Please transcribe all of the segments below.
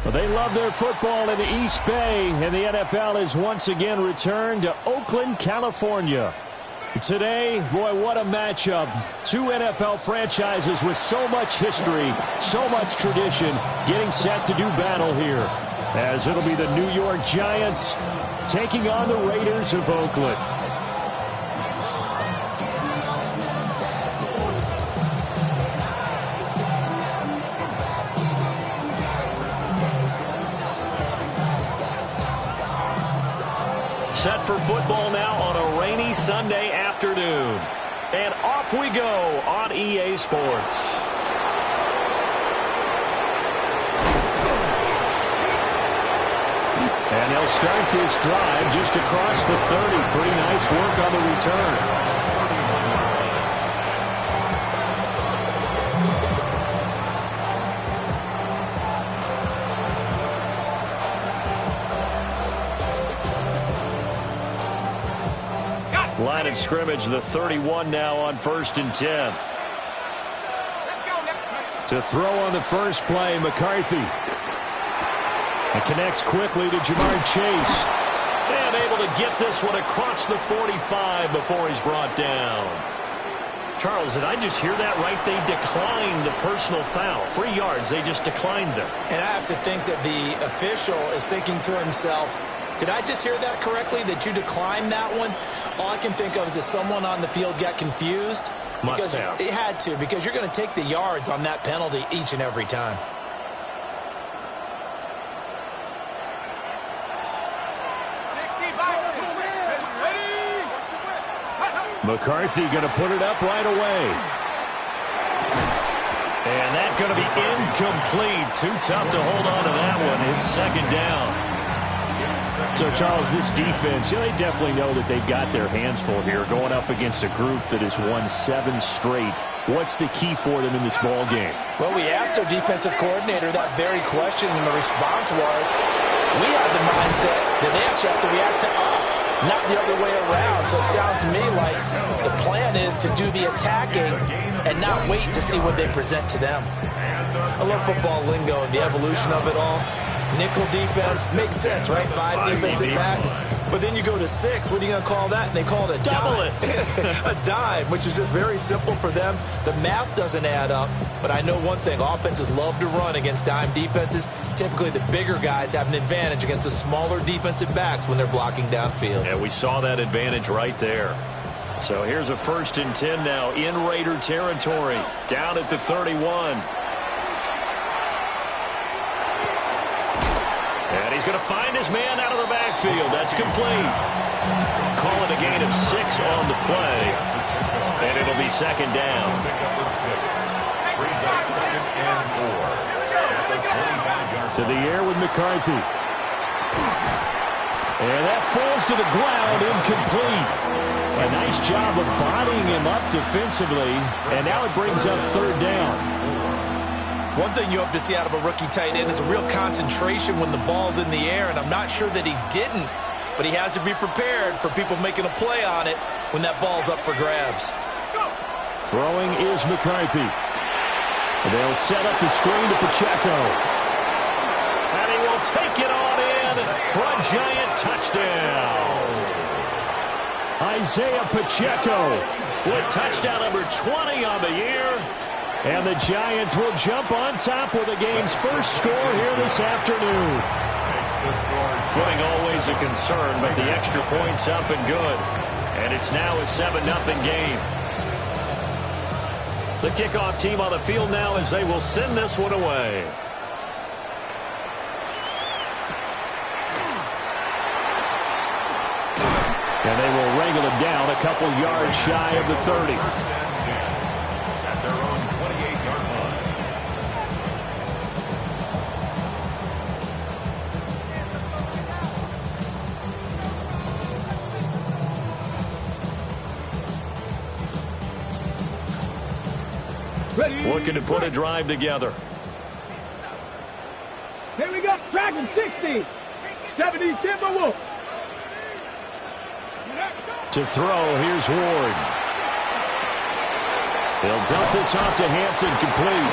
Well, they love their football in the East Bay, and the NFL is once again returned to Oakland, California. Today, boy, what a matchup. Two NFL franchises with so much history, so much tradition, getting set to do battle here, as it'll be the New York Giants taking on the Raiders of Oakland. Set for football now on a rainy Sunday afternoon. And off we go on EA Sports. And they'll start this drive just across the 30. Pretty nice work on the return. Line of scrimmage, the 31 now on 1st and 10. To throw on the first play, McCarthy. It connects quickly to Jamar Chase. And able to get this one across the 45 before he's brought down. Charles, did I just hear that right? They declined the personal foul. 3 yards, they just declined them. And I have to think that the official is thinking to himself, did I just hear that correctly, that you declined that one? All I can think of is that someone on the field got confused. Must have. It had to, because you're going to take the yards on that penalty each and every time. McCarthy going to put it up right away. And that's going to be incomplete. Too tough to hold on to that one. It's 2nd down. So, Charles, this defense, they definitely know that they've got their hands full here going up against a group that has won 7 straight. What's the key for them in this ball game? Well, we asked their defensive coordinator that very question, and the response was, we have the mindset that they actually have to react to us, not the other way around. So it sounds to me like the plan is to do the attacking and not wait to see what they present to them. I love football lingo and the evolution of it all. Nickel defense makes sense, right? 5 defensive backs. But then you go to 6. What are you going to call that? And they call it a double dime. A dime, which is just very simple for them. The math doesn't add up. But I know one thing. Offenses love to run against dime defenses. Typically, the bigger guys have an advantage against the smaller defensive backs when they're blocking downfield. Yeah, we saw that advantage right there. So here's a 1st and 10 now in Raider territory. Down at the 31. And he's going to find his man out of the backfield. That's complete. Call it a gain of 6 on the play. And it'll be 2nd down. To the air with McCarthy. And that falls to the ground, incomplete. A nice job of bodying him up defensively. And now it brings up 3rd down. One thing you hope to see out of a rookie tight end is a real concentration when the ball's in the air, and I'm not sure that he didn't, but he has to be prepared for people making a play on it when that ball's up for grabs. Throwing is McCarthy. They'll set up the screen to Pacheco. And he will take it on in for a Giant touchdown. Isaiah Pacheco with touchdown number 20 on the year. And the Giants will jump on top with the game's first score here this afternoon. Footing always a concern, but the extra point's up and good. And it's now a 7-0 game. The kickoff team on the field now as they will send this one away. And they will wrangle it down a couple yards shy of the 30. Looking to put a drive together. Here we go. Dragon 60. 70 Timberwolves. To throw, here's Ward. They'll dump this off to Hampton, complete.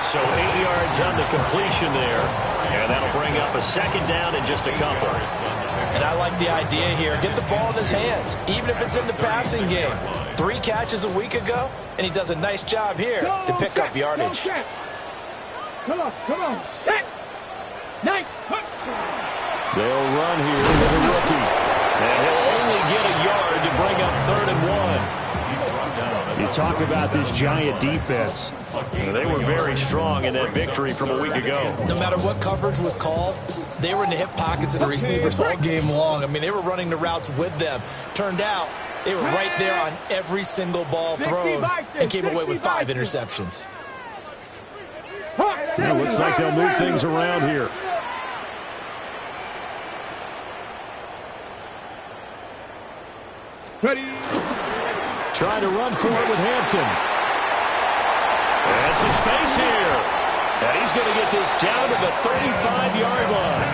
So 8 yards on the completion there. And that'll bring up a second down and just a couple. And I like the idea here. Get the ball in his hands, even if it's in the passing game. 3 catches a week ago, and he does a nice job here to pick up yardage. Come on, set. Nice. They'll run here with a rookie. And he'll only get a yard to bring up 3rd and 1. You talk about this Giant defense. They were very strong in that victory from a week ago. No matter what coverage was called, they were in the hip pockets of the receivers all game long. I mean, they were running the routes with them. Turned out, they were right there on every single ball thrown and came away with 5 interceptions. It looks like they'll move things around here. Ready. Trying to run for it with Hampton. And some space here. And he's going to get this down to the 35-yard line.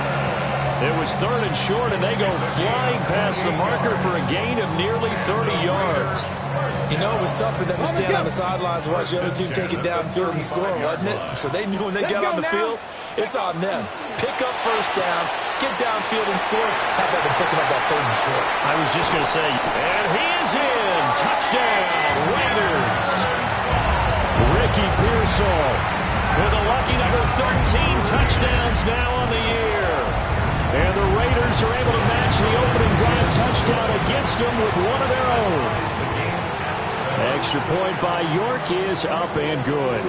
It was 3rd and short, and they go flying past the marker for a gain of nearly 30 yards. You know, it was tough for them to stand on the sidelines and watch the other team take it downfield and score, wasn't it? So they knew when they got on the field, it's on them. Pick up first downs, get downfield and score. How about them picking up that 3rd and short? I was just going to say, and he is in. Touchdown, Raiders. Ricky Pearsall With a lucky number 13 touchdowns now on the year. And the Raiders are able to match the opening drive touchdown against them with one of their own. Extra point by York is up and good.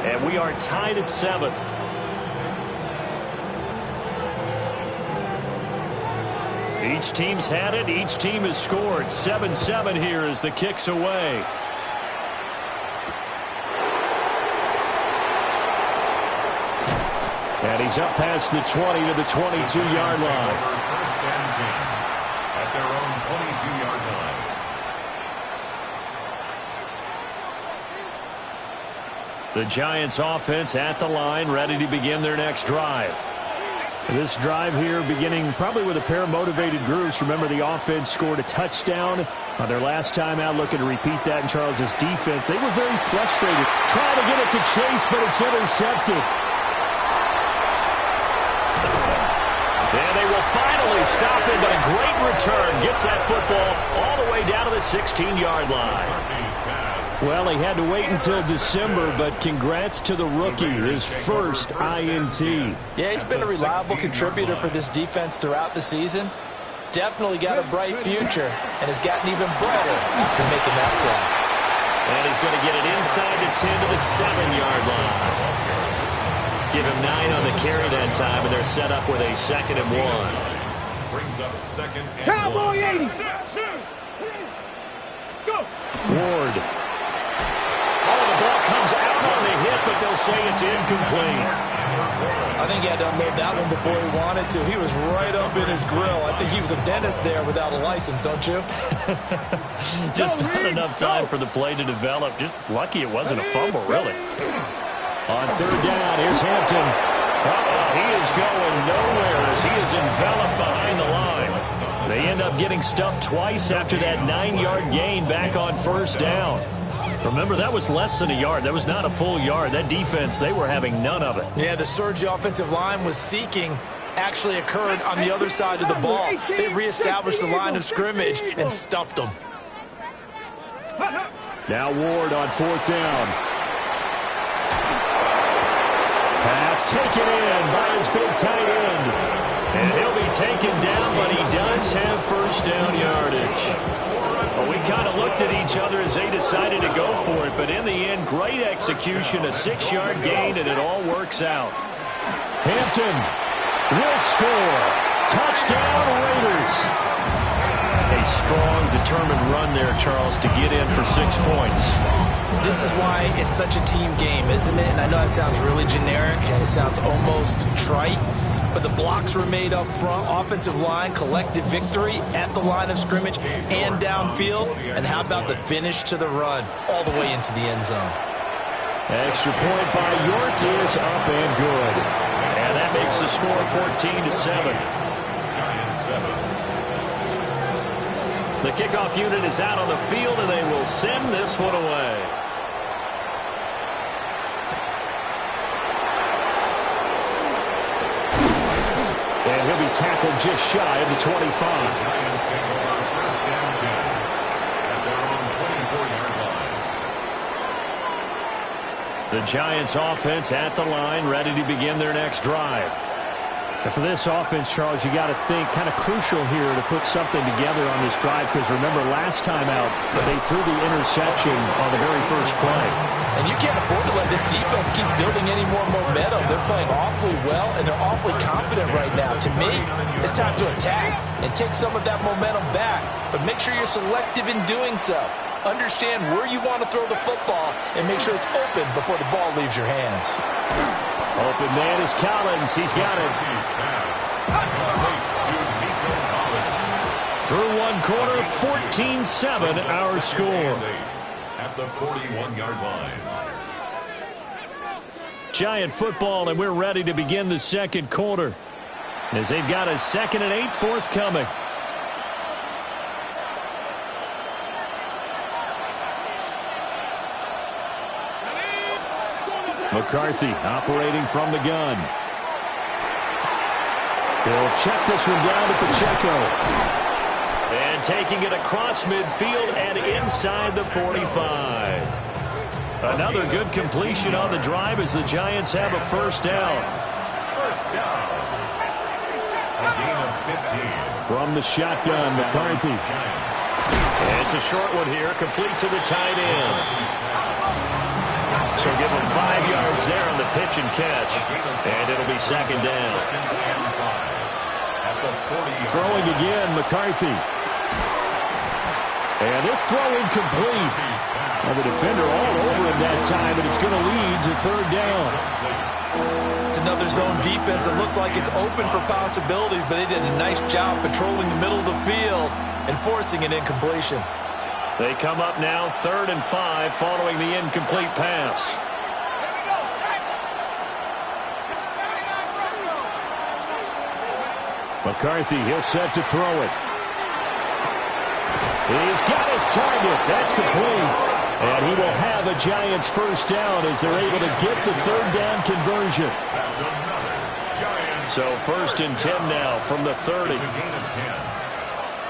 And we are tied at 7. Each team's had it. Each team has scored. 7-7 here as the kick's away. And he's up past the 20 to the 22-yard line. First and 10 at their own 22-yard line. The Giants offense at the line, ready to begin their next drive. This drive here beginning probably with a pair of motivated groups. Remember, the offense scored a touchdown on their last time out, looking to repeat that in Charles's defense. They were very frustrated, trying to get it to Chase, but it's intercepted. And they will finally stop him, but a great return gets that football all the way down to the 16-yard line. Well, he had to wait until December, but congrats to the rookie, his first INT. Yeah, he's been a reliable contributor for this defense throughout the season. Definitely got a bright future and has gotten even brighter after making that play. And he's going to get it inside the 10 to the 7-yard line. Give him 9 on the carry that time, and they're set up with a 2nd and 1. Brings up 2nd and 1. Cowboy 80. Go. Ward. Oh, the ball comes out on the hit, but they'll say it's incomplete. I think he had to unload that one before he wanted to. He was right up in his grill. I think he was a dentist there without a license, don't you? Just not enough time for the play to develop. Just lucky it wasn't a fumble, really. On 3rd down, here's Hampton. He is going nowhere as he is enveloped behind the line. They end up getting stuffed twice after that 9-yard gain back on 1st down. Remember, that was less than a yard. That was not a full yard. That defense, they were having none of it. Yeah, the surge the offensive line was seeking actually occurred on the other side of the ball. They reestablished the line of scrimmage and stuffed them. Now Ward on 4th down. Pass taken in by his big tight end. And he'll be taken down, but he does have 1st down yardage. Well, we kind of looked at each other as they decided to go for it, but in the end, great execution, a 6-yard gain, and it all works out. Hampton will score. Touchdown, Raiders. A strong, determined run there, Charles, to get in for 6 points. This is why it's such a team game, isn't it? And I know that sounds really generic and it sounds almost trite, but the blocks were made up front. Offensive line, collective victory at the line of scrimmage and downfield. And how about the finish to the run all the way into the end zone? Extra point by York is up and good. And that makes the score 14-7. The kickoff unit is out on the field, and they will send this one away. And he'll be tackled just shy of the 25. Giants take over first and 10 at their own 24-yard line. The Giants offense at the line, ready to begin their next drive. And for this offense, Charles, you got to think kind of crucial here to put something together on this drive, because remember last time out they threw the interception on the very first play. And you can't afford to let this defense keep building any more momentum. They're playing awfully well, and they're awfully confident right now. To me, it's time to attack and take some of that momentum back. But make sure you're selective in doing so. Understand where you want to throw the football and make sure it's open before the ball leaves your hands. Open man is Collins. He's got it. Through one quarter, 14-7 our score. At the 41-yard line. Giant football, and we're ready to begin the second quarter as they've got a 2nd and 8 forthcoming. McCarthy operating from the gun. He'll check this one down to Pacheco. And taking it across midfield and inside the 45. Another good completion on the drive as the Giants have a first down. First down. A gain of 15. From the shotgun, McCarthy. And it's a short one here, complete to the tight end. So give him 5 yards there on the pitch and catch. And it'll be second down. Throwing again, McCarthy. And this throw incomplete. Now the defender all over him that time, and it's going to lead to third down. It's another zone defense that looks like it's open for possibilities, but they did a nice job patrolling the middle of the field and forcing an incompletion. They come up now 3rd and 5 following the incomplete pass. McCarthy, he'll set to throw it. He's got his target. That's complete. And he will have a Giants first down as they're able to get the third down conversion. That's another Giants. So 1st and 10 now from the 30. It's a gain of 10.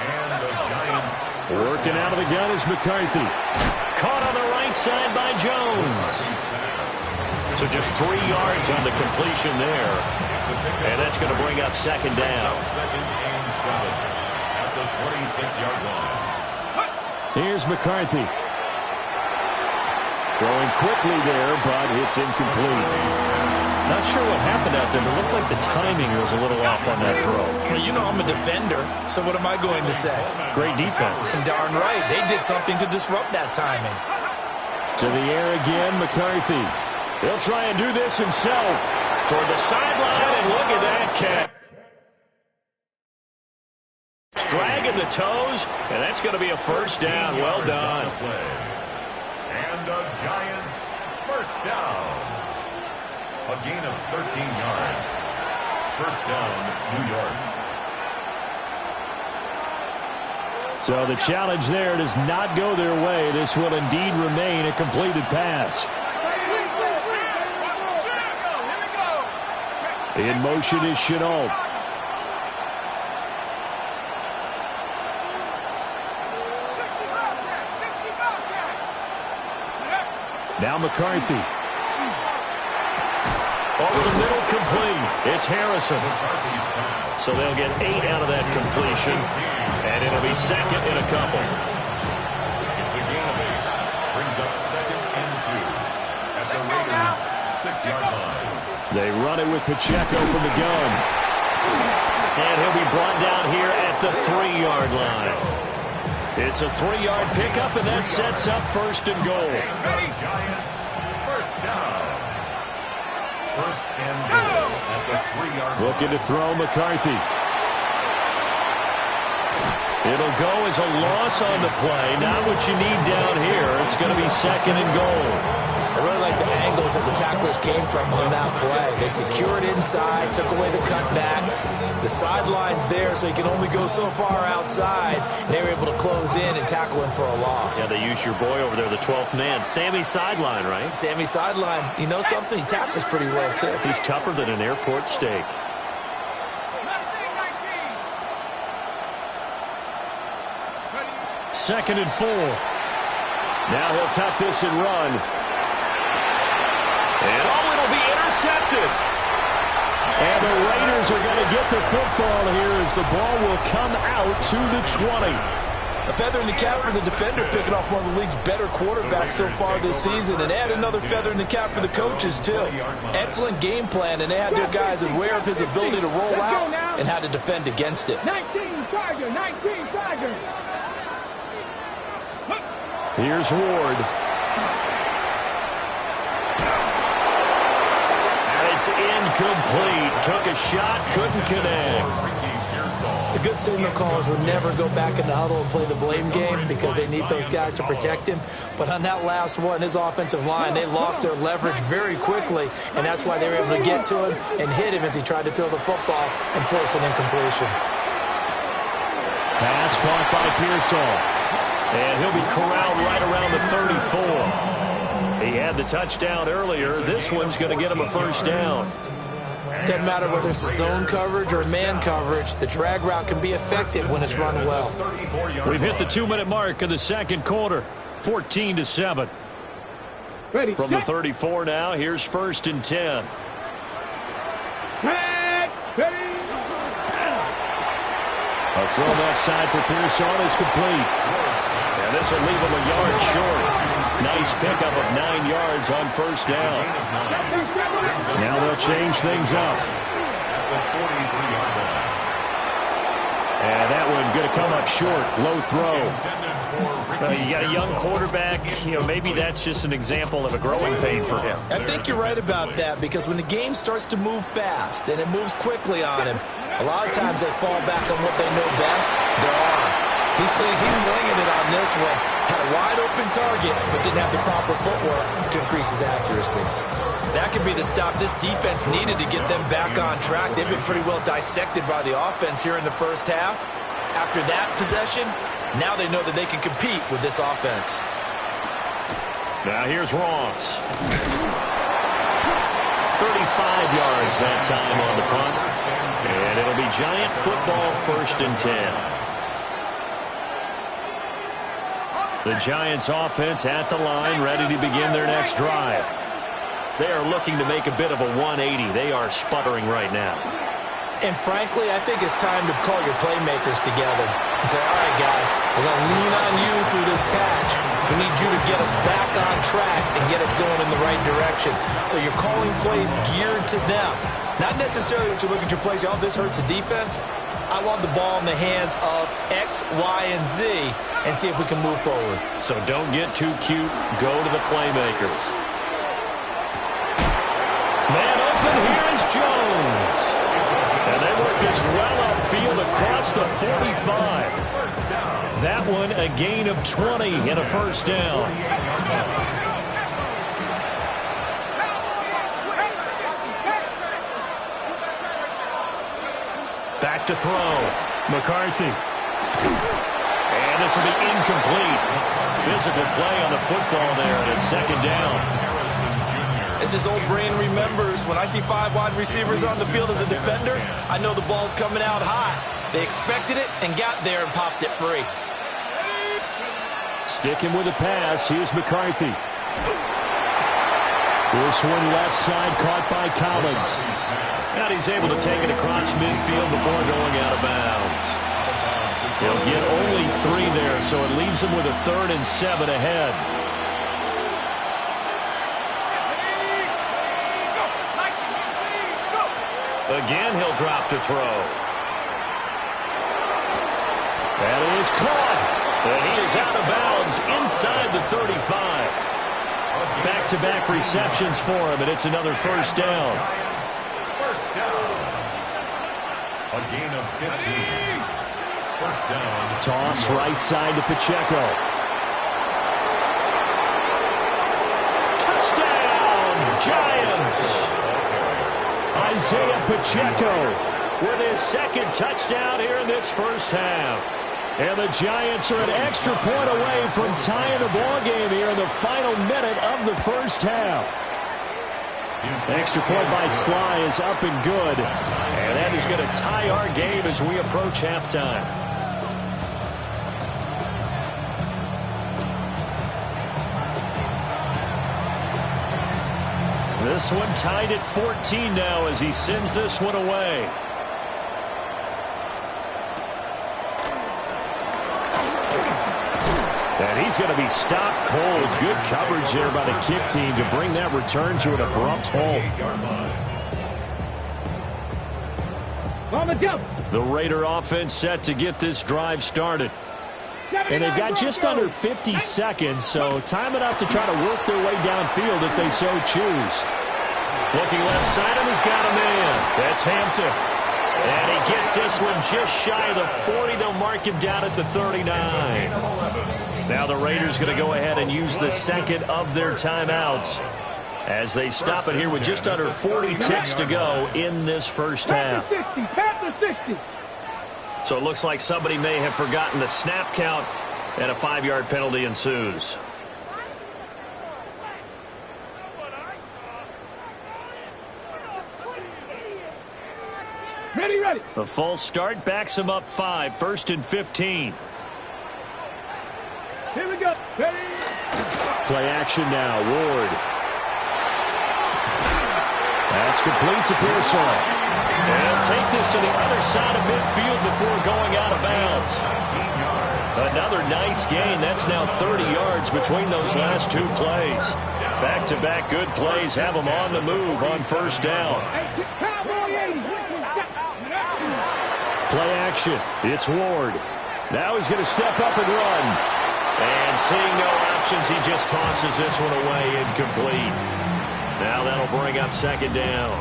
And the Giants working out of the gun is McCarthy. Caught on the right side by Jones. So just 3 yards on the completion there. And that's going to bring up second down. 2nd and 7 at the 26-yard line. Here's McCarthy. Throwing quickly there, but it's incomplete. Not sure what happened out there, but it looked like the timing was a little off on that throw. Well, you know I'm a defender, so what am I going to say? Great defense. Darn right. They did something to disrupt that timing. To the air again, McCarthy. He'll try and do this himself. Toward the sideline, and look at that catch. Dragging the toes, and that's going to be a first down. Well done. And the Giants first down. A gain of 13 yards. First down, New York. So the challenge there does not go their way. This will indeed remain a completed pass. In motion is Chenault. Now McCarthy. Over the middle, complete. It's Harrison. So they'll get 8 out of that completion, and it'll be second in a couple. It's a gain of 8. Brings up 2nd and 2 at the Raiders' 6-yard line. They run it with Pacheco from the gun. And he'll be brought down here at the 3-yard line. It's a 3-yard pickup, and that sets up 1st and goal. Giants first down. 1st and goal at the 3-yard line. Looking to throw McCarthy. It'll go as a loss on the play. Not what you need down here. It's going to be 2nd and goal. I really like the angles that the tacklers came from on that play. They secured inside, took away the cutback. The sideline's there, so he can only go so far outside. And they were able to close in and tackle him for a loss. Yeah, they used your boy over there, the 12th man. Sammy Sideline, right? Sammy Sideline. You know something? He tackles pretty well, too. He's tougher than an airport steak. 2nd and 4. Now he'll tuck this and run. And it'll be intercepted. And the Raiders are going to get the football here as the ball will come out to the 20. A feather in the cap for the defender, picking off one of the league's better quarterbacks so far this season, and add another feather in the cap for the coaches, too. Excellent game plan, and they had their guys aware of his ability to roll out and how to defend against it. 19 Tiger, 19 Tiger. Here's Ward. And it's incomplete. Took a shot, couldn't connect. The good signal callers would never go back in the huddle and play the blame game because they need those guys to protect him. But on that last one, his offensive line, they lost their leverage very quickly, and that's why they were able to get to him and hit him as he tried to throw the football and force an incompletion. Pass caught by Pearsall. And he'll be corralled right around the 34. He had the touchdown earlier. This one's going to get him a first down. Doesn't matter whether it's a zone coverage or man coverage, the drag route can be effective when it's run well. We've hit the 2-minute mark of the second quarter, 14-7. Ready, From the 34 now, here's 1st and 10. Ready. A throw left side for Pearsall is complete. And this will leave him a yard short. Nice pickup of 9 yards on first down. Now they'll change things up. And that one going to come up short. Low throw. You got a young quarterback. Maybe that's just an example of a growing pain for him. I think you're right about that because when the game starts to move fast and it moves quickly on him, a lot of times they fall back on what they know best, their arm. He's slinging it on this one. Had a wide-open target, but didn't have the proper footwork to increase his accuracy. That could be the stop this defense needed to get them back on track. They've been pretty well dissected by the offense here in the first half. After that possession, now they know that they can compete with this offense. Now here's Ross. 35 yards that time on the punt. And it'll be Giant football, 1st and 10. The Giants offense at the line, ready to begin their next drive. They are looking to make a bit of a 180. They are sputtering right now. And frankly, I think it's time to call your playmakers together and say, all right, guys, we're going to lean on you through this patch. We need you to get us back on track and get us going in the right direction. So you're calling plays geared to them. Not necessarily what you look at your plays, oh, this hurts the defense. I want the ball in the hands of X, Y, and Z and see if we can move forward. So don't get too cute. Go to the playmakers. Man open, here is Jones. And they work this well upfield across the 45. That one a gain of 20 and a first down. Back to throw. McCarthy. And this will be incomplete. Physical play on the football there, and it's 2nd down. As his old brain remembers, when I see 5 wide receivers on the field as a defender, I know the ball's coming out high. They expected it and got there and popped it free. Sticking with the pass, here's McCarthy. This one left side caught by Collins. And he's able to take it across midfield before going out of bounds. He'll get only 3 there, so it leaves him with a 3rd and 7 ahead. Again, he'll drop to throw. That is caught. And he is out of bounds inside the 35. Back-to-back receptions for him, and it's another first down. First down. A gain of 15. First down. Toss right side to Pacheco. Touchdown, Giants! Isaiah Pacheco With his 2nd touchdown here in this first half. And the Giants are an extra point away from tying the ball game here in the final minute of the first half. The extra point by Sly is up and good. And that is going to tie our game as we approach halftime. This one tied at 14 now as he sends this one away. And he's going to be stopped cold. Good coverage there by the kick team to bring that return to an abrupt halt. The Raider offense set to get this drive started. And they've got just under 50 seconds, so time enough to try to work their way downfield if they so choose. Looking left side, and he's got a man. That's Hampton. And he gets this one just shy of the 40. They'll mark him down at the 39. Now the Raiders going to go ahead and use the second of their timeouts as they stop it here with just under 40 ticks to go in this first half. So it looks like somebody may have forgotten the snap count, and a 5-yard penalty ensues. Ready. The false start backs him up 5, 1st and 15. Here we go. Ready. Play action now. Ward. That's complete to Pearsall. And take this to the other side of midfield before going out of bounds. Another nice gain. That's now 30 yards between those last 2 plays. Back-to-back good plays have them on the move on first down. Play action. It's Ward. Now he's going to step up and run. And seeing no options, he just tosses this one away incomplete. Now that'll bring up second down.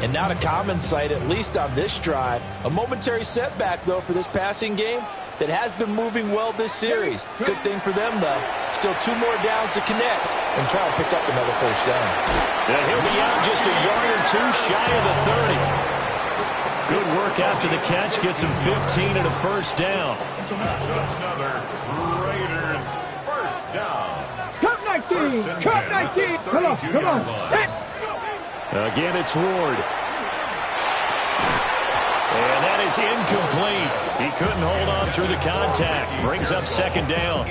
And not a common sight, at least on this drive. A momentary setback, though, for this passing game that has been moving well this series. Good thing for them, though. Still 2 more downs to connect and try to pick up another first down. And he'll be out just a yard or 2 shy of the 30. Good work after the catch. Gets him 15 and a first down. Another Raiders first down. Cut 19. Cut 19. Come on. Again, it's Ward. And that is incomplete. He couldn't hold on through the contact. Brings up second down.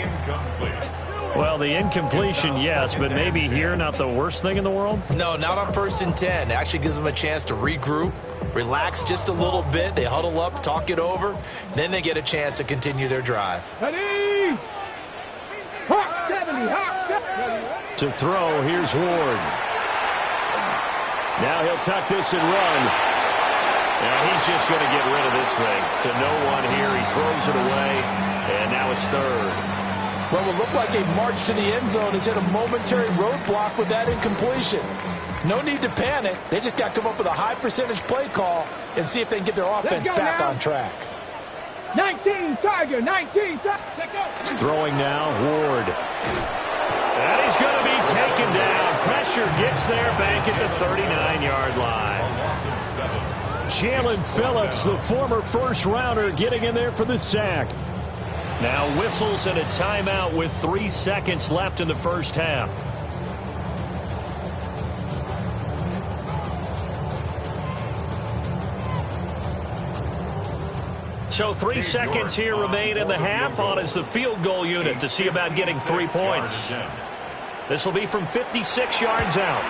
Well, the incompletion, yes, but maybe here not the worst thing in the world? No, not on 1st and 10. Actually gives them a chance to regroup, relax just a little bit. They huddle up, talk it over. Then they get a chance to continue their drive. Ready. Hawk 70. To throw, here's Ward. Now he'll tuck this and run. Now he's just going to get rid of this thing. To no one here. He throws it away, and now it's third. What will look like a march to the end zone has hit a momentary roadblock with that incompletion. No need to panic. They just got to come up with a high percentage play call and see if they can get their offense back on track. 19, Tiger. 19, Tiger. Throwing now, Ward. And he's going to be taken down. Pressure gets there back at the 39-yard line. Jalen Phillips, the former first-rounder, getting in there for the sack. Now whistles and a timeout with 3 seconds left in the first half. So 3 seconds here remain in the half. On is the field goal unit to see about getting 3 points. This will be from 56 yards out.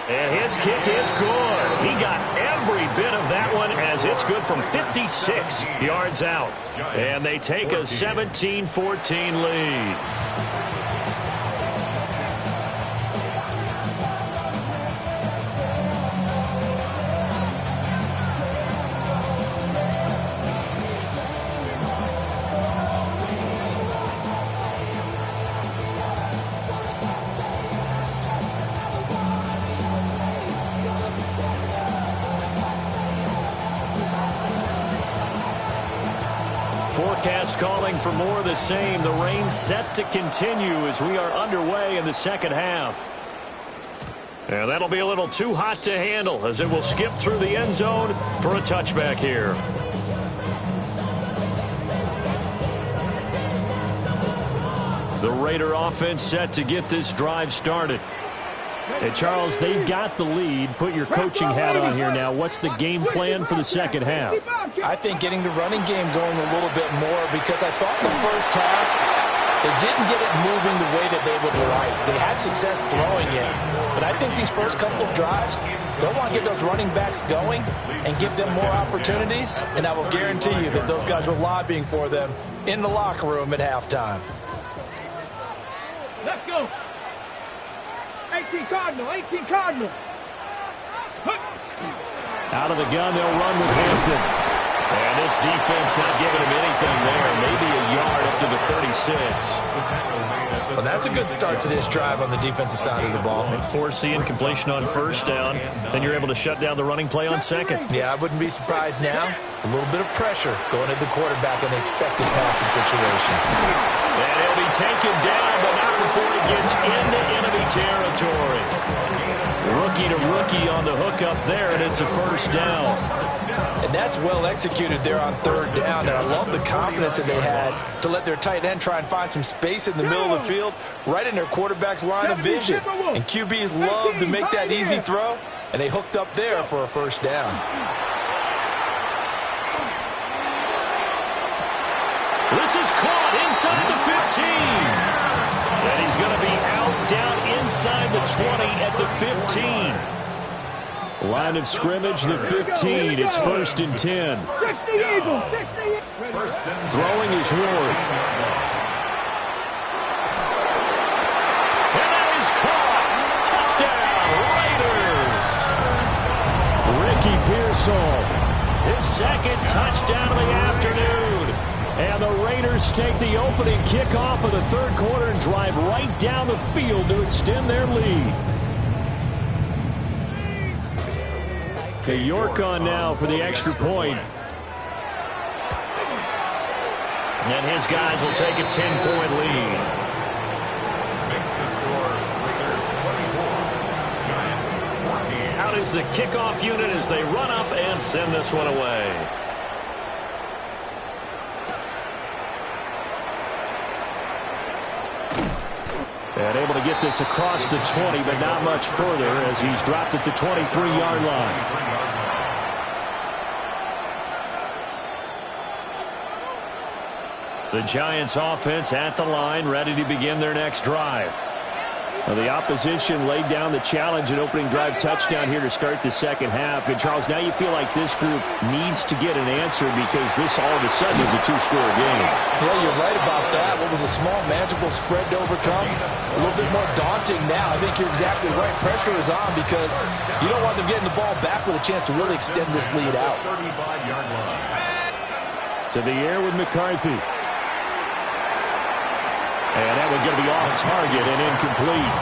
And his kick is good. He got every bit of that one as it's good from 56 yards out. And they take a 17-14 lead. Forecast calling for more of the same. The rain set to continue as we are underway in the second half. And that'll be a little too hot to handle as it will skip through the end zone for a touchback here. The Raider offense set to get this drive started. Hey, Charles, they've got the lead. Put your coaching hat on here now. What's the game plan for the second half? I think getting the running game going a little bit more because I thought in the first half They didn't get it moving the way that they would like. They had success throwing it. But I think these first couple of drives, they'll want to get those running backs going and give them more opportunities. And I will guarantee you that those guys were lobbying for them in the locker room at halftime. Let's go. 18 Cardinal, 18 Cardinal. Out of the gun, they'll run with Hampton. And this defense not giving him anything there. Maybe a yard up to the 36. Well, that's a good start to this drive on the defensive side of the ball. Force the incompletion on first down. Then you're able to shut down the running play on second. Yeah, I wouldn't be surprised now. A little bit of pressure going at the quarterback in the expected passing situation. And he'll be taken down, but not before he gets into enemy territory. Rookie to rookie on the hook up there, and it's a first down. And that's well executed there on third down. And I love the confidence that they had to let their tight end try and find some space in the middle of the field, right in their quarterback's line of vision. And QBs love to make that easy throw, and they hooked up there for a first down. This is caught inside the 15. And he's going to be out down inside the 20 at the 15. Line of scrimmage, the 15. It's 1st and 10. Throwing is Ward. And that is caught. Touchdown, Raiders. Ricky Pearsall. His second touchdown of the afternoon. And the Raiders take the opening kickoff of the third quarter and drive right down the field to extend their lead. Okay, York on now for the extra point. And his guys will take a 10-point lead. Makes the score Raiders 24, Giants 14. Out is the kickoff unit as they run up and send this one away. And able to get this across the 20, but not much further as he's dropped at the 23-yard line. The Giants offense at the line, ready to begin their next drive. Well, the opposition laid down the challenge and opening drive touchdown here to start the second half. And, Charles, now you feel like this group needs to get an answer because this all of a sudden is a two-score game. Yeah, you're right about that. What was a small, manageable spread to overcome, a little bit more daunting now. I think you're exactly right. Pressure is on because you don't want them getting the ball back with a chance to really extend this lead out. 35-yard line. To the air with McCarthy. And that one going to be off target and incomplete.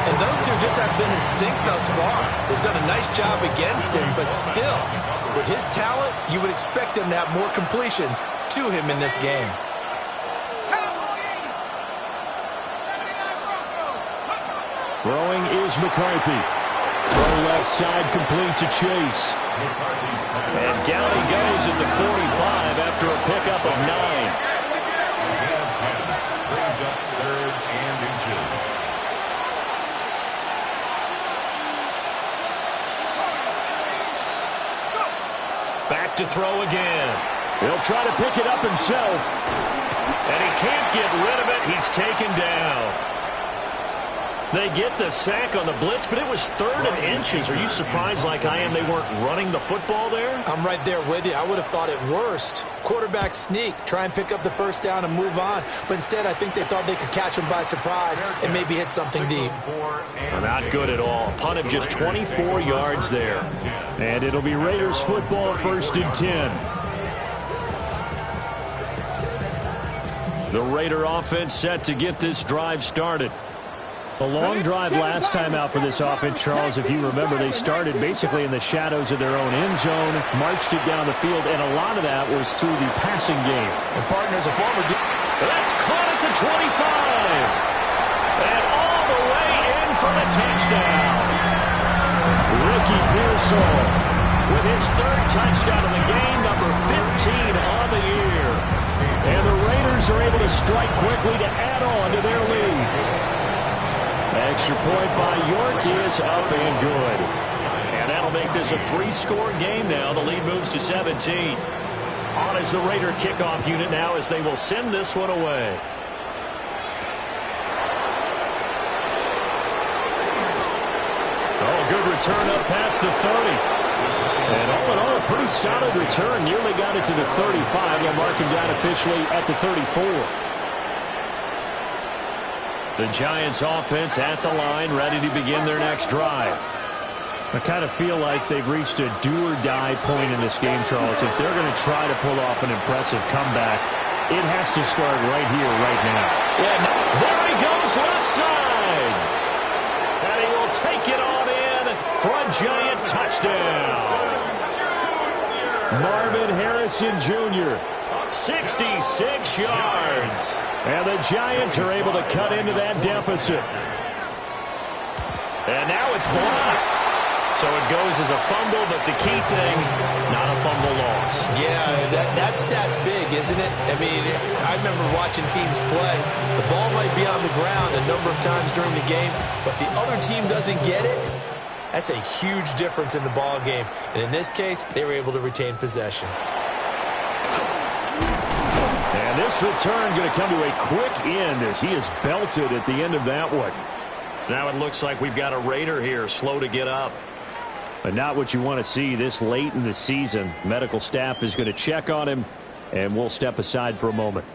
And those two just have been in sync thus far. They've done a nice job against him, but still, with his talent, you would expect him to have more completions to him in this game. Throwing is McCarthy. Throw left side complete to Chase. And down he goes at the 45 after a pickup of 9. Brings up 3rd and inches. Back to throw again. He'll try to pick it up himself. And he can't get rid of it. He's taken down. They get the sack on the blitz, but it was 3rd and inches. Are you surprised like I am they weren't running the football there? I'm right there with you. I would have thought at worst, quarterback sneak, try and pick up the first down and move on. But instead, I think they thought they could catch him by surprise and maybe hit something deep. Not good at all. Punt of just 24 yards there. And it'll be Raiders football, 1st and 10. The Raider offense set to get this drive started. A long drive last time out for this offense, Charles. If you remember, they started basically in the shadows of their own end zone, marched it down the field, and a lot of that was through the passing game. And partners, a former... That's caught at the 25. And all the way in for the touchdown. Ricky Pearsall with his 3rd touchdown of the game, number 15 on the year. And the Raiders are able to strike quickly to add on to their lead. Extra point by York is up and good. And that'll make this a 3-score game now. The lead moves to 17. On is the Raider kickoff unit now as they will send this one away. a good return up past the 30. And all in all, a pretty solid return. Nearly got it to the 35. They'll mark him down officially at the 34. The Giants offense at the line, ready to begin their next drive. I kind of feel like they've reached a do-or-die point in this game, Charles. If they're going to try to pull off an impressive comeback, it has to start right here, right now. Yeah, there he goes left side. And he will take it on in for a Giant touchdown. Marvin Harrison Jr. 66 yards. And the Giants are able to cut into that deficit. And now it's blocked. So it goes as a fumble, but the key thing, not a fumble loss. Yeah, that stat's big, isn't it? I mean, I remember watching teams play. The ball might be on the ground a number of times during the game, but the other team doesn't get it. That's a huge difference in the ball game. And in this case, they were able to retain possession. And this return going to come to a quick end as he is belted at the end of that one. Now it looks like we've got a Raider here, slow to get up. But not what you want to see this late in the season. Medical staff is going to check on him, and we'll step aside for a moment.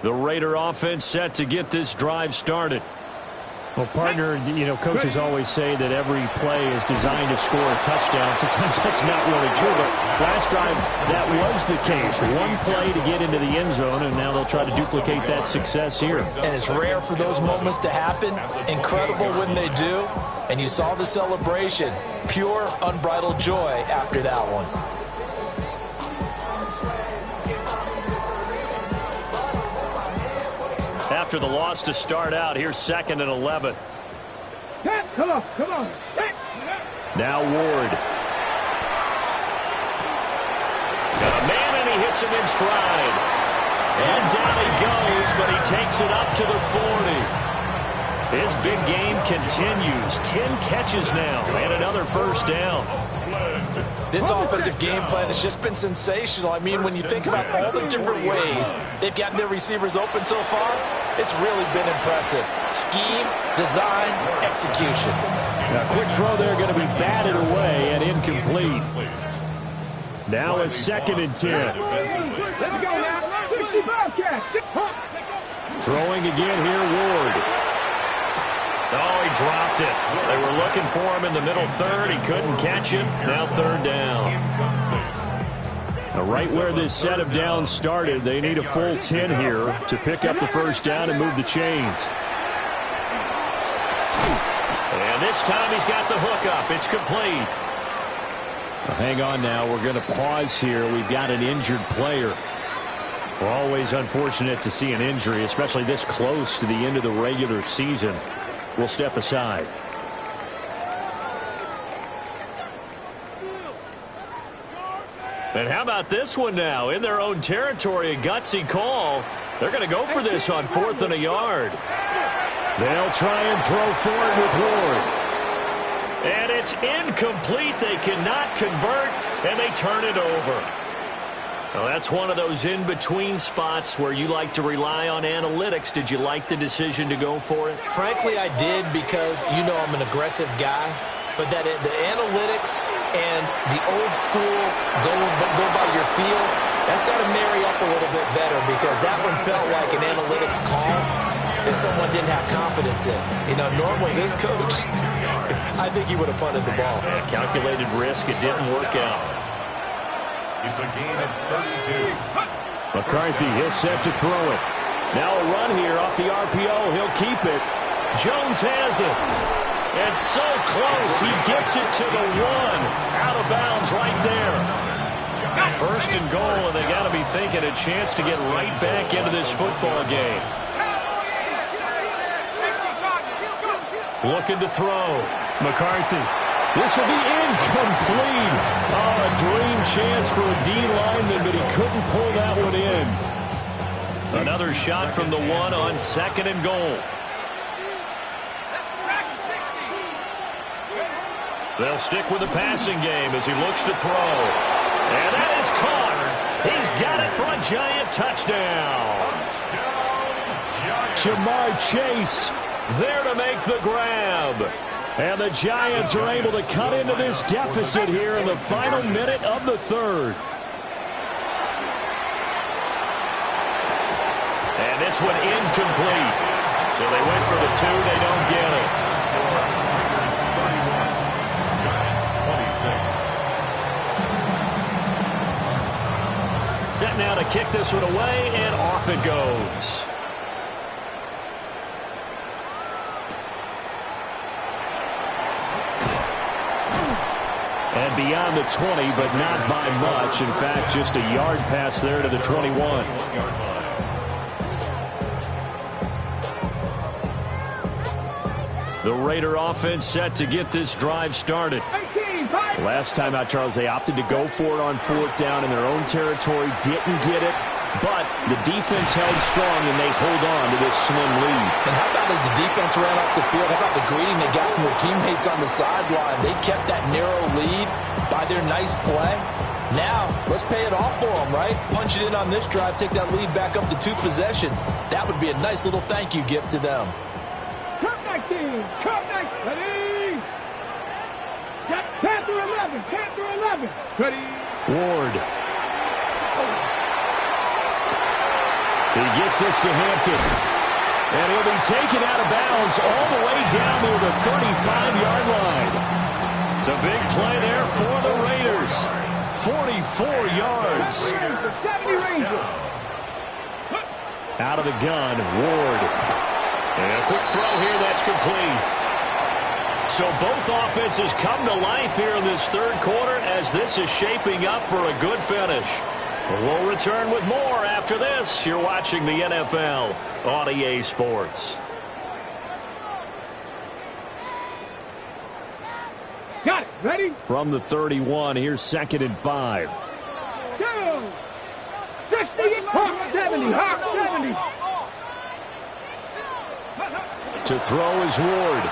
The Raider offense set to get this drive started. Well, partner, you know, coaches always say that every play is designed to score a touchdown. Sometimes that's not really true, but last drive that was the case. One play to get into the end zone, and now they'll try to duplicate that success here. And it's rare for those moments to happen. Incredible when they do. And you saw the celebration. Pure, unbridled joy after that one. After the loss to start out, here's 2nd and 11. Come on. Now Ward. Got a man, and he hits him in stride. And down he goes, but he takes it up to the 40. His big game continues. 10 catches now, and another first down. This offensive game plan has just been sensational. I mean, when you think about all the different ways they've gotten their receivers open so far, it's really been impressive. Scheme, design, execution. A quick throw there going to be batted away and incomplete. Now a 2nd and 10. Throwing again here, Ward. Oh, he dropped it. They were looking for him in the middle third. He couldn't catch it. Now 3rd down. Now right where this set of downs started, they need a full 10 here to pick up the first down and move the chains. And this time he's got the hook up. It's complete. Now hang on now. We're going to pause here. We've got an injured player. We're always unfortunate to see an injury, especially this close to the end of the regular season. We'll step aside. And how about this one now? In their own territory, a gutsy call. They're going to go for this on 4th and a yard. They'll try and throw forward with Ward. And it's incomplete. They cannot convert, and they turn it over. Well, that's one of those in-between spots where you like to rely on analytics. Did you like the decision to go for it? Frankly, I did, because you know I'm an aggressive guy. But that the analytics and the old school go by your feel, that's got to marry up a little bit better, because that one felt like an analytics call that someone didn't have confidence in. You know, normally this coach, I think he would have punted the ball. Yeah, calculated risk. It didn't work out. It's a gain of 32. McCarthy is set to throw it. Now a run here off the RPO. He'll keep it. Jones has it. And so close. He gets it to the 1. Out of bounds right there. 1st and goal, and they got to be thinking a chance to get right back into this football game. Looking to throw. McCarthy. This will be incomplete. Oh, a dream chance for a D lineman, but he couldn't pull that one in. Another shot from the 1 on 2nd and goal. They'll stick with the passing game as he looks to throw. And that is caught. He's got it for a Giant touchdown. Jamar Chase there to make the grab. And the Giants are able to cut into this deficit here in the final minute of the third. And this one incomplete. So they went for the 2. They don't get it. Set now to kick this one away, and off it goes. And beyond the 20, but not by much. In fact, just a yard pass there to the 21. The Raider offense set to get this drive started. Last time out, Charles, they opted to go for it on 4th down in their own territory. Didn't get it, but the defense held strong, and they hold on to this slim lead. And how about as the defense ran off the field, how about the greeting they got from their teammates on the sideline? They kept that narrow lead by their nice play. Now, let's pay it off for them, right? Punch it in on this drive, take that lead back up to 2 possessions. That would be a nice little thank you gift to them. Come back, ready? Panther 11, ready? Ward. He gets this to Hampton. And he'll be taken out of bounds all the way down near the 35-yard line. It's a big play there for the Raiders. 44 yards. 70 Rangers. Out of the gun, Ward. And a quick throw here that's complete. So both offenses come to life here in this third quarter as this is shaping up for a good finish. We'll return with more after this. You're watching the NFL on EA Sports. Got it. Ready? From the 31, here's 2nd and 5. Go. 60. Hawk 70. Hawk 70. To throw is Ward.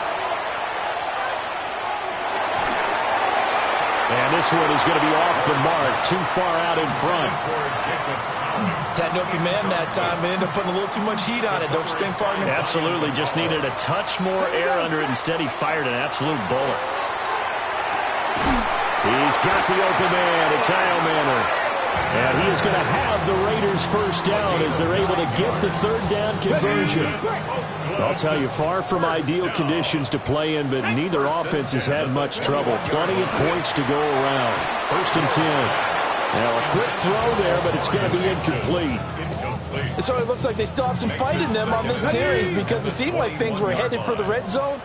And this one is going to be off the mark, too far out in front. Had an open man that time, but ended up putting a little too much heat on it, don't you think, partner? Absolutely, just needed a touch more air under it. Instead, he fired an absolute bullet. He's got the open man. It's Eilmanner. And he is going to have the Raiders first down as they're able to get the 3rd down conversion. I'll tell you, far from ideal conditions to play in, but neither offense has had much trouble. Plenty of points to go around. 1st and 10. Now a quick throw there, but it's going to be incomplete. So it looks like they still have some fight in them on this series because it seemed like things were headed for the red zone.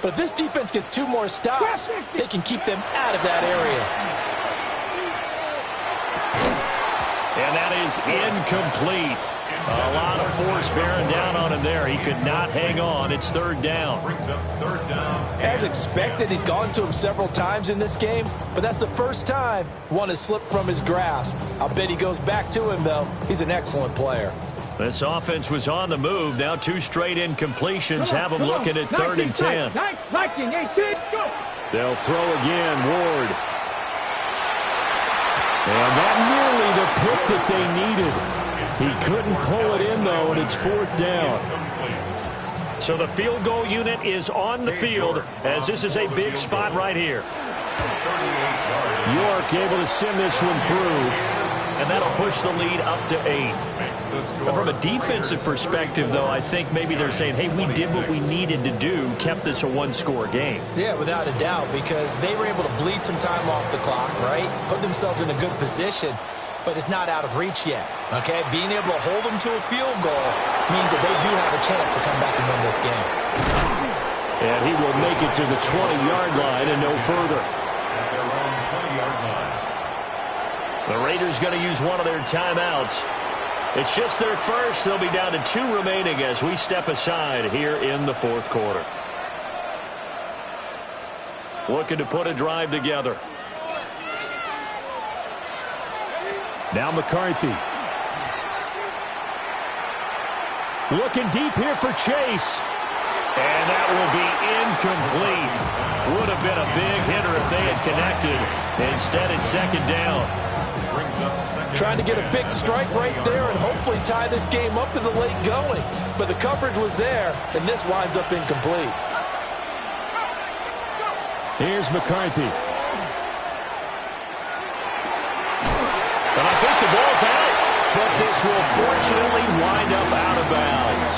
But if this defense gets 2 more stops, they can keep them out of that area. And that is incomplete. A lot of force bearing down on him there. He could not hang on. It's 3rd down. As expected, he's gone to him several times in this game, but that's the first time one has slipped from his grasp. I'll bet he goes back to him, though. He's an excellent player. This offense was on the move. Now 2 straight incompletions have them looking at 3rd and 10. They'll throw again, Ward. And that nearly the pick that they needed. He couldn't pull it in, though, and it's 4th down. So the field goal unit is on the field as this is a big spot right here. York able to send this one through. And that'll push the lead up to 8. But from a defensive perspective, though, I think maybe they're saying, hey, we did what we needed to do, kept this a 1-score game. Yeah, without a doubt, because they were able to bleed some time off the clock, right? Put themselves in a good position, but it's not out of reach yet, okay? Being able to hold them to a field goal means that they do have a chance to come back and win this game. And he will make it to the 20-yard line and no further. At their own 20-yard line. The Raiders going to use one of their timeouts. It's just their first. They'll be down to 2 remaining as we step aside here in the 4th quarter. Looking to put a drive together. Now McCarthy. Looking deep here for Chase. And that will be incomplete. Would have been a big hitter if they had connected. Instead, it's 2nd down. brings up second. Trying to get a big strike right there and hopefully tie this game up in the late going. But the coverage was there, and this winds up incomplete. Here's McCarthy. And I think the ball's out, but this will fortunately wind up out of bounds.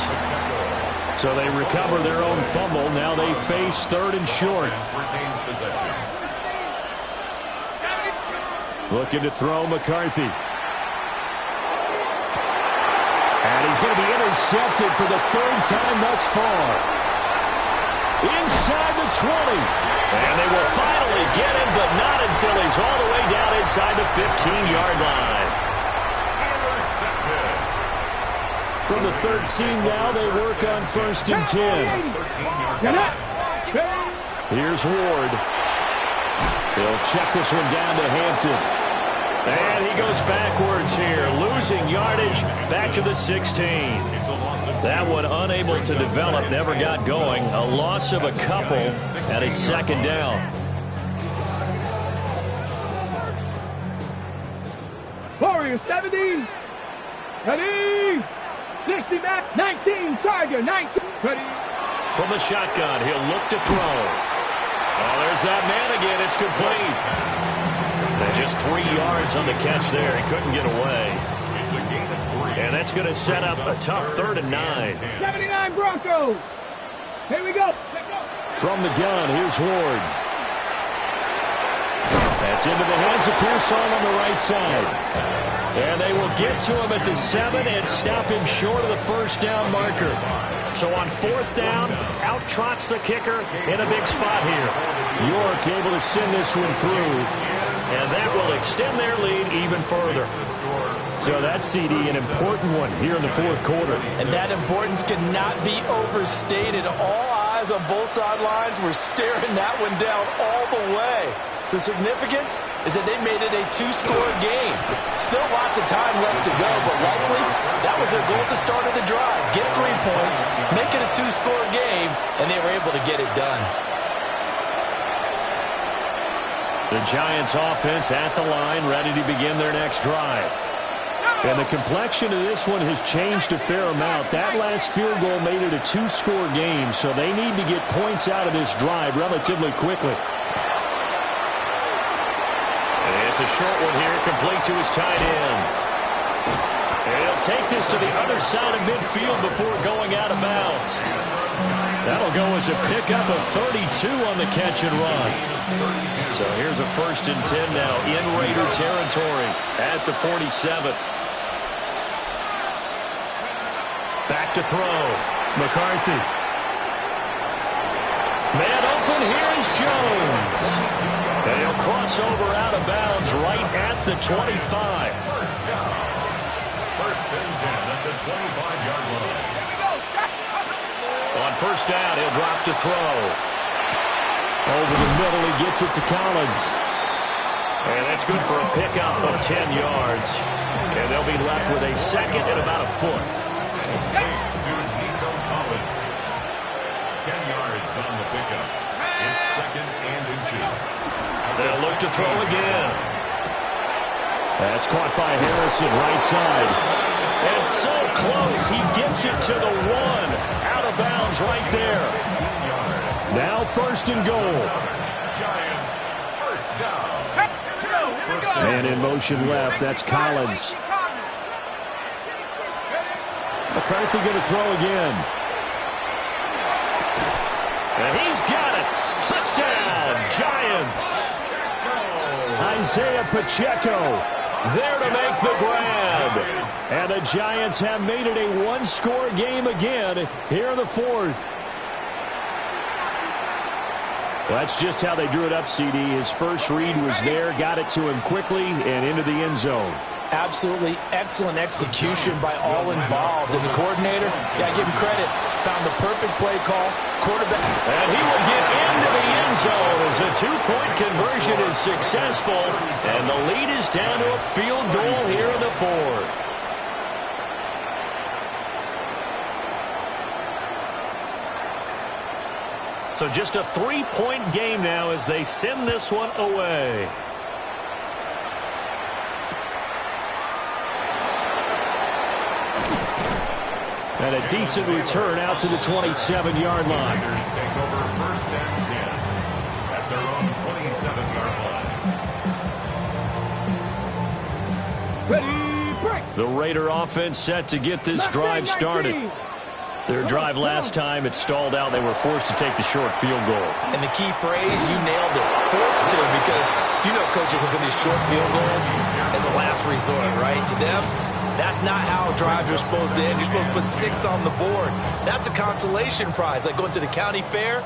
So they recover their own fumble. Now they face third and short. Retains possession. Looking to throw McCarthy. And he's going to be intercepted for the third time thus far. Inside the 20. And they will finally get him, but not until he's all the way down inside the 15-yard line. Intercepted. From the 13 now, they work on 1st and 10. 13-yard line. Here's Ward. He'll check this one down to Hampton. And he goes backwards here, losing yardage back to the 16. That one unable to develop, never got going. A loss of a couple, and it's second down. Warriors 70. Ready. 60 back. 19. Tiger. 19. Ready. From the shotgun, he'll look to throw. Oh, there's that man again. It's complete. And just 3 yards on the catch there. He couldn't get away. It's a gain of 3. And that's going to set up a tough 3rd and 9. 79 Broncos. Here we go. From the gun, here's Ward. That's into the hands of Pearsall on the right side. And they will get to him at the 7 and stop him short of the first down marker. So on 4th down, out trots the kicker in a big spot here. York able to send this one through. And that will extend their lead even further. So that CD, an important one here in the 4th quarter. And that importance cannot be overstated. All eyes on both sidelines were staring that one down all the way. The significance is that they made it a 2-score game. Still lots of time left to go, but likely that was their goal at the start of the drive. Get 3 points, make it a 2-score game, and they were able to get it done. The Giants offense at the line, ready to begin their next drive. And the complexion of this one has changed a fair amount. That last field goal made it a 2-score game, so they need to get points out of this drive relatively quickly. And it's a short one here, complete to his tight end. And he'll take this to the other side of midfield before going out of bounds. That'll go as a pickup of 32 on the catch and run. So here's a 1st and 10 now in Raider territory at the 47. Back to throw. McCarthy. Man open, here's Jones. And he'll cross over out of bounds right at the 25. First down. 1st and 10 at the 25-yard line. On 1st down, he'll drop to throw. Over the middle, he gets it to Collins. And that's good for a pickup of 10 yards. And they'll be left with a 2nd and about a foot. To Nico Collins. 10 yards on the pickup. It's 2nd and inches. They'll look to throw again. That's caught by Harrison, right side. And so close, he gets it to the 1. Out of bounds right there. Now 1st and goal. Giants, 1st down. Man in motion left, that's Collins. McCarthy going to throw again. And he's got it. Touchdown, Giants. Isaiah Pacheco There to make the grab. And the Giants have made it a 1-score game again here in the 4th. That's just how they drew it up, CD. His first read was there, got it to him quickly, and into the end zone. Absolutely excellent execution by all involved. And the coordinator, got to give him credit, found the perfect play call, quarterback. And he will get into the end zone as a 2-point conversion is successful. And the lead is down to a field goal here in the 4th. So just a 3-point game now as they send this one away. And a decent return out to the 27-yard line. Raiders take over 1st and 10 at their own 27-yard line. Ready, break. The Raider offense set to get this drive started. Their drive last time, it stalled out. They were forced to take the short field goal. And the key phrase, you nailed it. Forced to, because you know coaches look at these short field goals as a last resort, right? To them, that's not how drives are supposed to end. You're supposed to put 6 on the board. That's a consolation prize. Like going to the county fair,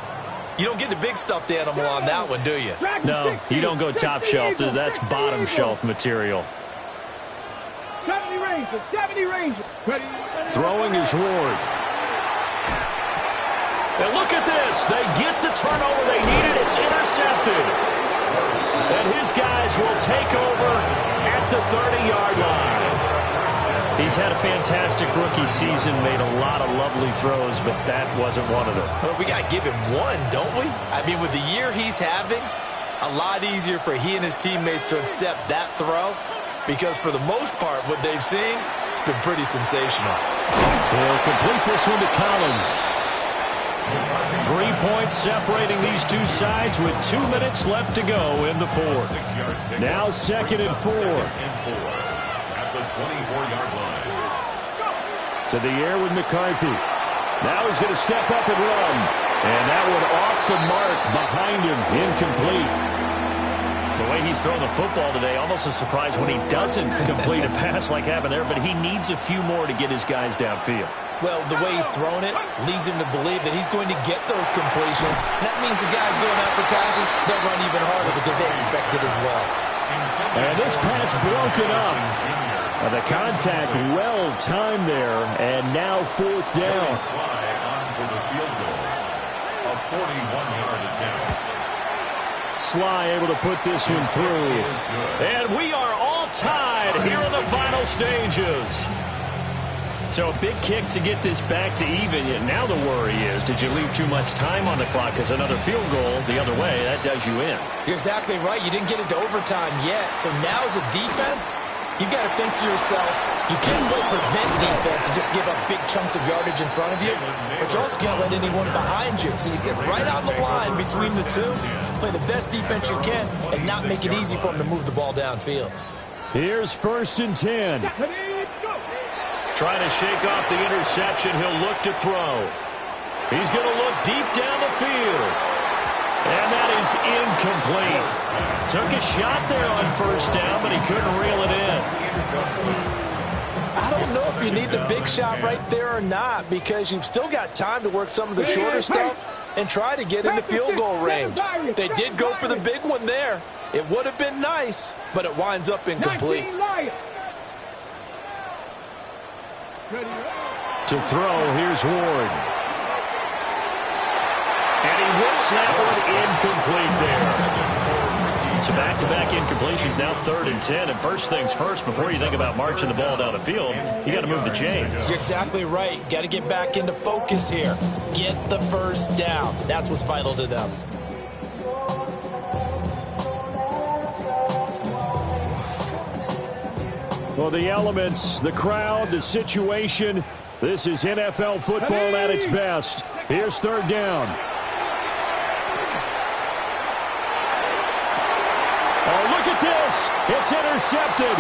you don't get the big stuffed animal on that one, do you? No, you don't go top shelf. That's bottom shelf material. 70 Rangers, 70 Rangers. Ready. Throwing is Ward. And look at this. They get the turnover they needed. It's intercepted. And his guys will take over at the 30-yard line. He's had a fantastic rookie season, made a lot of lovely throws, but that wasn't one of them. Well, we got to give him one, don't we? I mean, with the year he's having, a lot easier for he and his teammates to accept that throw, because for the most part, what they've seen, it's been pretty sensational. He'll complete this one to Collins. 3 points separating these two sides with 2 minutes left to go in the fourth. Now 2nd and 4. At the 24-yard line. To the air with McCarthy. Now he's going to step up and run. And that one off the mark behind him. Incomplete. The way he's throwing the football today, almost a surprise when he doesn't complete a pass like happened there, but he needs a few more to get his guys downfield. Well, the way he's thrown it leads him to believe that he's going to get those completions. And that means the guys going out for passes, they'll run even harder because they expect it as well. And this pass broken up. The contact well timed there, and now 4th down. Slide on for the field goal. A 41-yard attempt. Sly able to put this one through. And we are all tied here in the final stages. So a big kick to get this back to even. Now the worry is, did you leave too much time on the clock? Because another field goal the other way, that does you in. You're exactly right. You didn't get it to overtime yet. So now as a defense, you've got to think to yourself, you can't play prevent defense and just give up big chunks of yardage in front of you. But you also can't let anyone behind you. So you sit right on the line between the two, play the best defense you can, and not make it easy for them to move the ball downfield. Here's 1st and 10. Trying to shake off the interception. He'll look to throw. He's going to look deep down the field. And that is incomplete. Took a shot there on 1st down, but he couldn't reel it in. I don't know if you need the big shot right there or not, because you've still got time to work some of the shorter stuff and try to get into field goal range. They did go for the big one there. It would have been nice, but it winds up incomplete. To throw, here's Ward. And he whips that one incomplete there. So back-to-back incompletions, now 3rd and 10. And first things first, before you think about marching the ball down the field, you got to move the chains. You're exactly right. Got to get back into focus here. Get the 1st down. That's what's vital to them. Well, the elements, the crowd, the situation, this is NFL football at its best. Here's 3rd down. Oh, look at this. It's intercepted.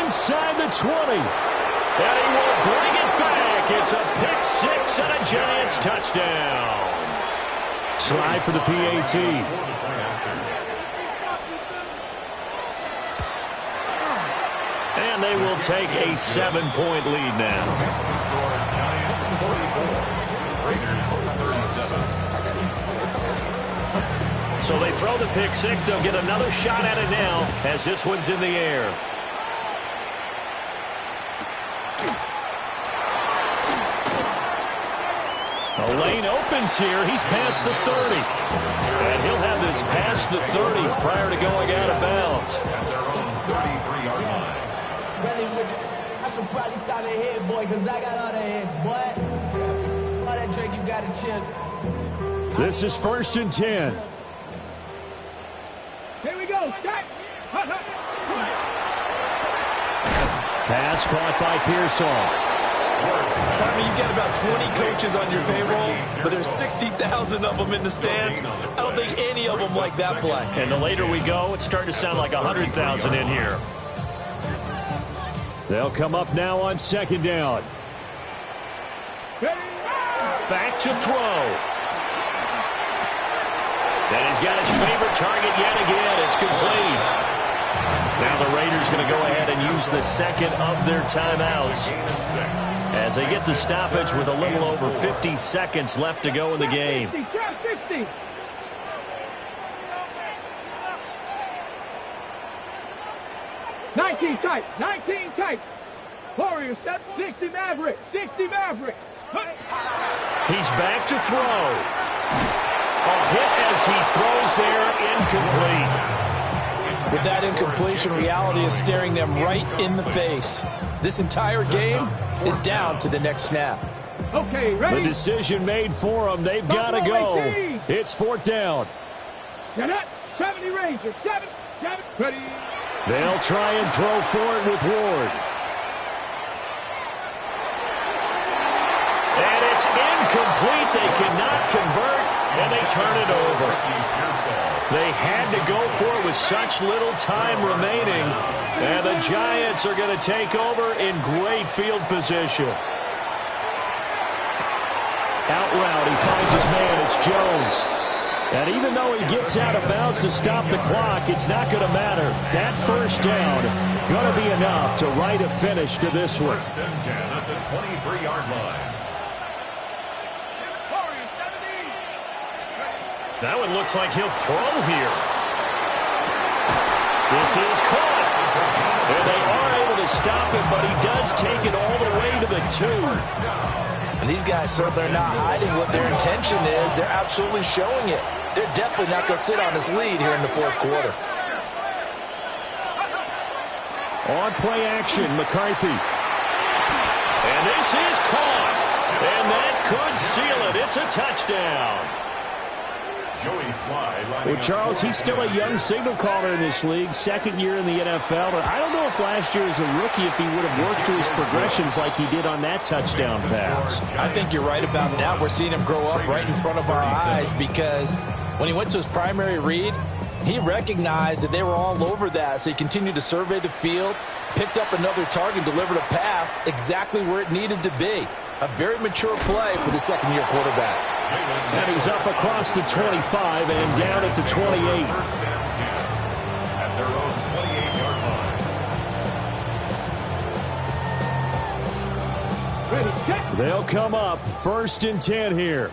Inside the 20. And he will bring it back. It's a pick 6 and a Giants touchdown. Slide for the PAT. And they will take a 7-point lead now. Giants 44, Raiders 37. So they throw the pick 6. They'll get another shot at it now as this one's in the air. The lane opens here. He's past the 30. And he'll have this past the 30 prior to going out of bounds. At their own 33-yard line. I should probably start a hit, boy, because I got all the hits, boy. All that drink you got to chill. This is 1st and 10. Here we go. Pass caught by Pearsall. Partner, you've got about 20 coaches on your payroll, but there's 60,000 of them in the stands. I don't think any of them like that play. And the later we go, it's starting to sound like 100,000 in here. They'll come up now on second down. Back to throw. And he's got his favorite target yet again. It's complete. Now the Raiders going to go ahead and use the second of their timeouts as they get the stoppage with a little over 50 seconds left to go in the game. 60. 19 tight. Warriors set 60 Maverick. He's back to throw. A hit as he throws there, incomplete. With that incompletion, reality is staring them right in the face. This entire game is down to the next snap. Okay, ready? The decision made for them. They've got to go. It's fourth down. Set up. 70 Rangers. 7. Ready. They'll try and throw for it with Ward. And it's incomplete. They cannot convert, and they turn it over. They had to go for it with such little time remaining. And the Giants are going to take over in great field position. Out route, he finds his man. It's Jones. And even though he gets out of bounds to stop the clock, it's not going to matter. That first down going to be enough to write a finish to this one. First and 10 at the 23-yard line. That one looks like he'll throw here. This is caught. And they are able to stop him, but he does take it all the way to the 2. And these guys certainly are not hiding what their intention is. They're absolutely showing it. They're definitely not going to sit on this lead here in the fourth quarter. On play action, McCarthy. And this is caught. And that could seal it. It's a touchdown. Joey Slye. Well, Charles, he's still a young signal caller in this league, second year in the NFL. But I don't know if last year as a rookie, if he would have worked through his progressions like he did on that touchdown pass. I think you're right about that. We're seeing him grow up right in front of our eyes because when he went to his primary read, he recognized that they were all over that. So he continued to survey the field, picked up another target, delivered a pass exactly where it needed to be. A very mature play for the second-year quarterback. And he's up across the 25 and down at the 28. First and 10 at their own 28-yard line. Ready, set. They'll come up first and 10 here.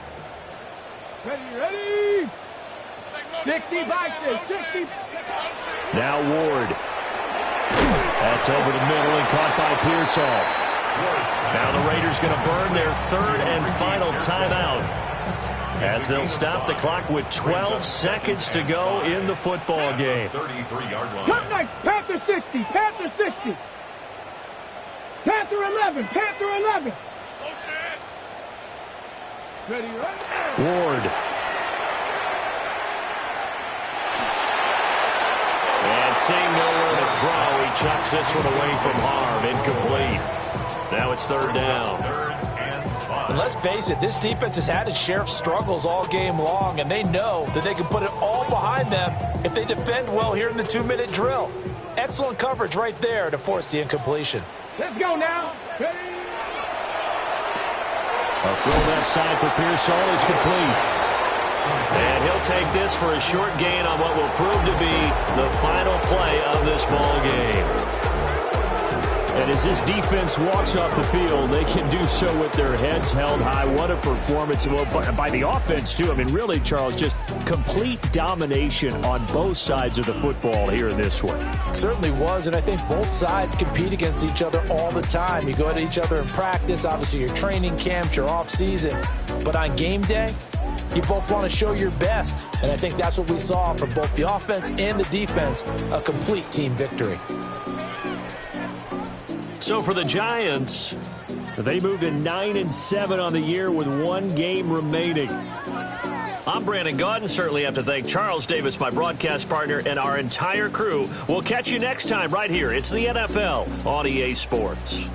Ready. 60 Vikings. 60. Now Ward. That's over the middle and caught by Pearsall. Now the Raiders going to burn their third and final timeout as they'll stop the clock with 12 seconds to go in the football game. 33-yard line. Cut knife. Panther 60. Panther 60. Panther 11. Panther 11. Ready, right? Ward. And seeing nowhere to throw, he chucks this one away from harm. Incomplete. Now it's third down. And let's face it, this defense has had its share of struggles all game long, and they know that they can put it all behind them if they defend well here in the 2-minute drill. Excellent coverage right there to force the incompletion. Let's go now. Ready. A throw left side for Pearsall is complete. And he'll take this for a short gain on what will prove to be the final play of this ball game. And as this defense walks off the field, they can do so with their heads held high. What a performance. Well, by the offense, too. I mean, really, Charles, just complete domination on both sides of the football here in this one. Certainly was, and I think both sides compete against each other all the time. You go at each other in practice, obviously your training camps, your off-season. But on game day, you both want to show your best. And I think that's what we saw from both the offense and the defense, a complete team victory. So for the Giants, they moved to 9-7 on the year with one game remaining. I'm Brandon Gaudin. Certainly have to thank Charles Davis, my broadcast partner, and our entire crew. We'll catch you next time right here. It's the NFL on EA Sports.